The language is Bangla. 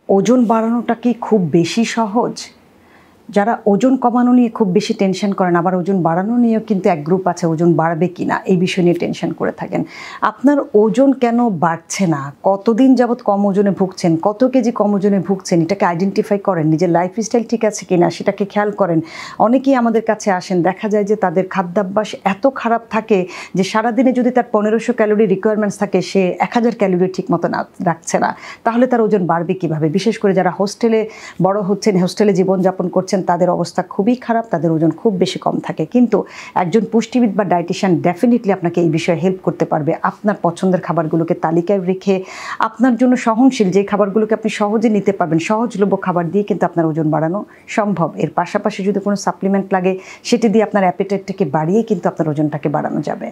ওজন বাড়ানোটা কি খুব বেশি সহজ? যারা ওজন কমানো নিয়ে খুব বেশি টেনশন করেন, আবার ওজন বাড়ানো নিয়েও কিন্তু এক গ্রুপ আছে ওজন বাড়বে কিনা এই বিষয় নিয়ে টেনশন করে থাকেন। আপনার ওজন কেন বাড়ছে না? কতদিন যাবৎ কম ওজনে ভুগছেন? কত কেজি কম ওজনে ভুগছেন? এটাকে আইডেন্টিফাই করেন। নিজের লাইফস্টাইল ঠিক আছে কিনা সেটাকে খেয়াল করেন। অনেকেই আমাদের কাছে আসেন, দেখা যায় যে তাদের খাদ্যাভ্যাস এত খারাপ থাকে যে সারাদিনে যদি তার 1500 ক্যালোরি রিকোয়ারমেন্টস থাকে, সে 1000 ক্যালোরি ঠিক মতো রাখছে না। তাহলে তার ওজন বাড়বে কীভাবে? বিশেষ করে যারা হোস্টেলে বড় হচ্ছেন, হোস্টেলে জীবনযাপন করছেন, তাদের অবস্থা খুবই খারাপ, তাদের ওজন খুব বেশি কম থাকে। কিন্তু একজন পুষ্টিবিদ বা ডায়েটিশিয়ান ডেফিনেটলি আপনাকে এই বিষয়ে হেল্প করতে পারবে। আপনার পছন্দের খাবারগুলোকে তালিকায় রেখে আপনার জন্য সহনশীল যে খাবারগুলোকে আপনি সহজে নিতে পারবেন, সহজলভ্য খাবার দিয়ে কিন্তু আপনার ওজন বাড়ানো সম্ভব। এর পাশাপাশি যদি কোনো সাপ্লিমেন্ট লাগে সেটি দিয়ে আপনার অ্যাপেটাইটটাকে বাড়িয়ে কিন্তু আপনার ওজনটাকে বাড়ানো যাবে।